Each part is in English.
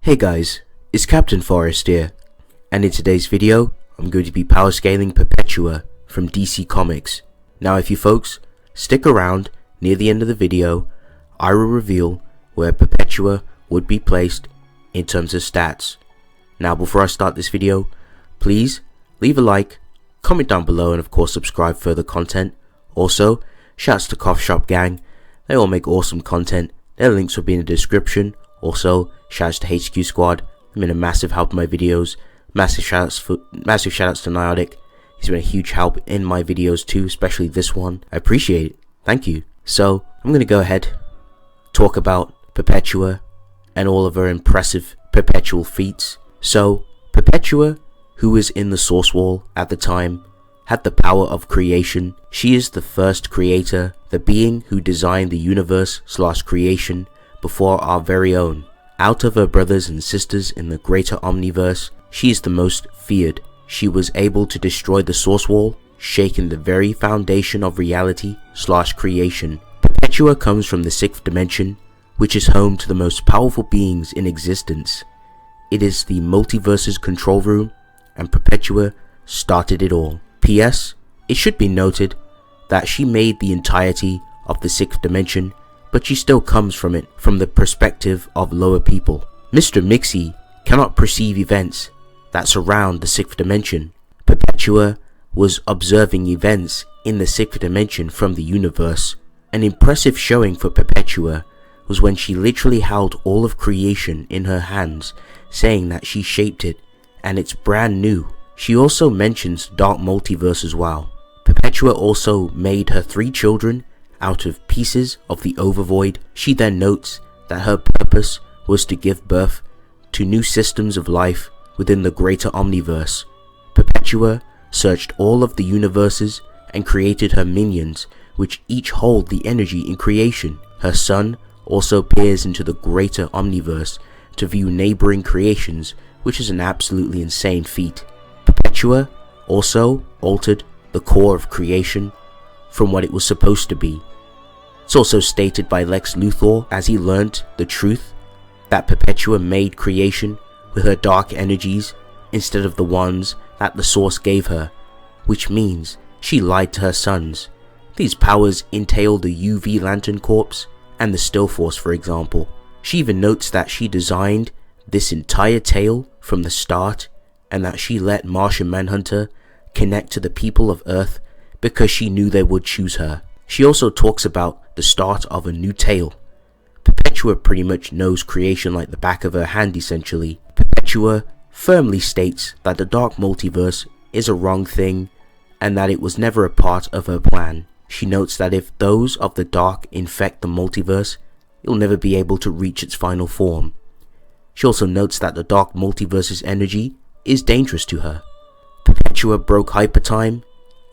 Hey guys, it's Captain Forest here, and in today's video, I'm going to be power scaling Perpetua from DC Comics. Now if you folks stick around near the end of the video, I will reveal where Perpetua would be placed in terms of stats. Now before I start this video, please leave a like, comment down below, and of course subscribe for further content. Also, shouts to Cough Shop Gang, they all make awesome content, their links will be in the description. Also, shouts to HQ Squad, they've been a massive help in my videos. Massive shoutouts to Nyotic, he's been a huge help in my videos too, especially this one. I appreciate it, thank you. So, I'm going to go ahead, talk about Perpetua and all of her impressive perpetual feats. So, Perpetua, who was in the Source Wall at the time, had the power of creation. She is the first creator, the being who designed the universe / creation before our very own. Out of her brothers and sisters in the greater omniverse, she is the most feared. She was able to destroy the Source Wall, shaking the very foundation of reality / creation. Perpetua comes from the 6th dimension, which is home to the most powerful beings in existence. It is the multiverse's control room, and Perpetua started it all. P.S. It should be noted that she made the entirety of the 6th dimension, but she still comes from it from the perspective of lower people. Mr. Mixie cannot perceive events that surround the 6th dimension. Perpetua was observing events in the 6th dimension from the universe. An impressive showing for Perpetua was when she literally held all of creation in her hands, saying that she shaped it and it's brand new. She also mentions Dark Multiverse as well. Perpetua also made her 3 children out of pieces of the Overvoid. She then notes that her purpose was to give birth to new systems of life within the greater omniverse. Perpetua searched all of the universes and created her minions, which each hold the energy in creation. Her son also peers into the greater omniverse to view neighboring creations, which is an absolutely insane feat. Perpetua also altered the core of creation from what it was supposed to be. It's also stated by Lex Luthor, as he learnt the truth, that Perpetua made creation with her dark energies instead of the ones that the source gave her, which means she lied to her sons. These powers entail the UV Lantern Corps and the Still Force, for example. She even notes that she designed this entire tale from the start, and that she let Martian Manhunter connect to the people of Earth because she knew they would choose her. She also talks about the start of a new tale. Perpetua pretty much knows creation like the back of her hand essentially. Perpetua firmly states that the Dark Multiverse is a wrong thing and that it was never a part of her plan. She notes that if those of the Dark infect the multiverse, it will never be able to reach its final form. She also notes that the Dark Multiverse's energy is dangerous to her. Perpetua broke hypertime,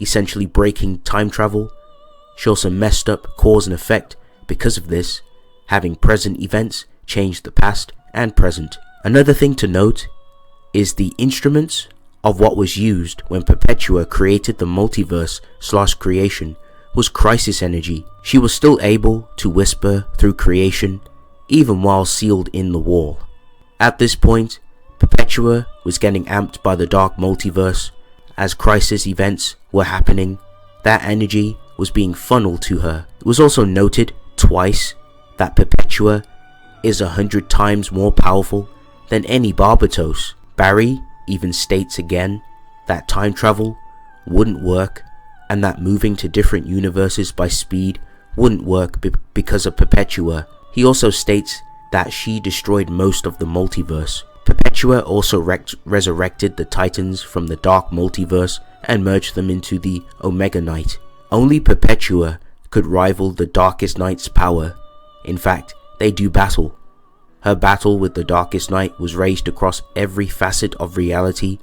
essentially breaking time travel. She also messed up cause and effect because of this, having present events change the past and present. Another thing to note is the instruments of what was used when Perpetua created the multiverse / creation was crisis energy. She was still able to whisper through creation even while sealed in the wall. At this point, Perpetua was getting amped by the Dark Multiverse. As crisis events were happening, that energy was being funneled to her. It was also noted twice that Perpetua is 100 times more powerful than any Barbatos. Barry even states again that time travel wouldn't work and that moving to different universes by speed wouldn't work because of Perpetua. He also states that she destroyed most of the multiverse. Perpetua also resurrected the Titans from the Dark Multiverse and merged them into the Omega Knight. Only Perpetua could rival the Darkest Knight's power. In fact, they do battle. Her battle with the Darkest Knight was raised across every facet of reality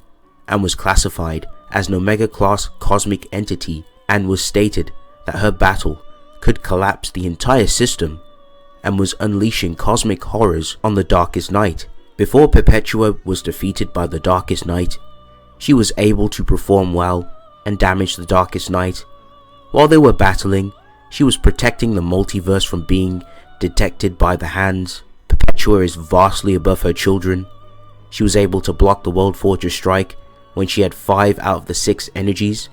and was classified as an Omega-class cosmic entity, and was stated that her battle could collapse the entire system and was unleashing cosmic horrors on the Darkest Knight. Before Perpetua was defeated by the Darkest Knight, she was able to perform well and damage the Darkest Knight. While they were battling, she was protecting the multiverse from being detected by the hands. Perpetua Perpetua is vastly above her children. She was able to block the World Forger strike when she had 5 out of the 6 energies.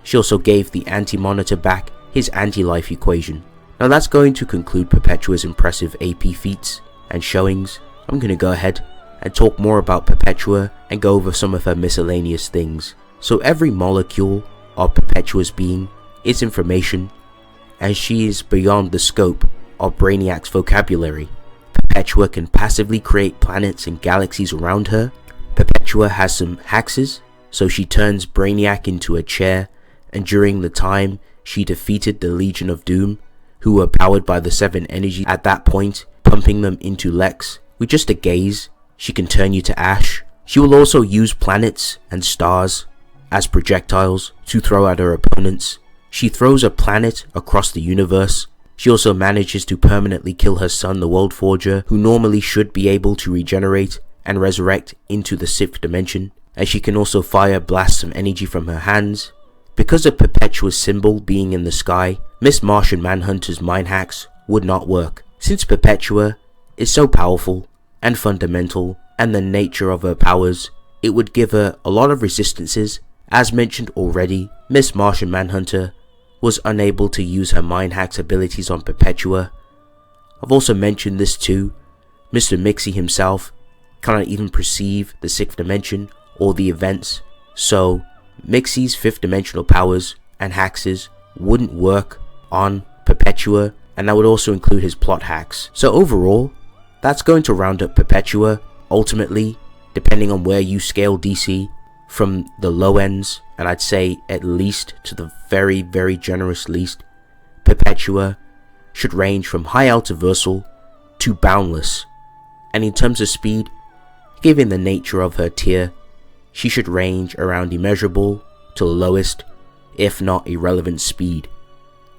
She also gave the Anti-Monitor back his anti-life equation. Now that's going to conclude Perpetua's impressive AP feats and showings. I'm going to go ahead and talk more about Perpetua and go over some of her miscellaneous things. So every molecule of Perpetua's being is information, and she is beyond the scope of Brainiac's vocabulary. Perpetua can passively create planets and galaxies around her. Perpetua has some hexes, so she turns Brainiac into a chair, and during the time she defeated the Legion of Doom, who were powered by the 7 energies at that point, pumping them into Lex. With just a gaze, she can turn you to ash. She will also use planets and stars as projectiles to throw at her opponents. She throws a planet across the universe. She also manages to permanently kill her son, the World Forger, who normally should be able to regenerate and resurrect into the 6th dimension, as she can also fire blasts of energy from her hands. Because of Perpetua's symbol being in the sky, Miss Martian Manhunter's mind hacks would not work. Since Perpetua is so powerful and fundamental, and the nature of her powers, it would give her a lot of resistances. As mentioned already, Miss Martian Manhunter was unable to use her mind hacks abilities on Perpetua. I've also mentioned this too. Mr. Mixie himself cannot even perceive the 6th dimension or the events, so Mixie's 5th dimensional powers and hexes wouldn't work on Perpetua, and that would also include his plot hacks. So overall, that's going to round up Perpetua. Ultimately, depending on where you scale DC, from the low ends, and I'd say at least to the very, very generous least, Perpetua should range from high ultraversal to boundless. And in terms of speed, given the nature of her tier, she should range around immeasurable to the lowest, if not irrelevant speed.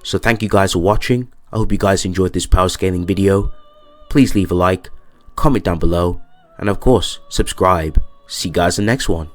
So thank you guys for watching. I hope you guys enjoyed this power scaling video. Please leave a like, comment down below, and of course, subscribe. See you guys in the next one.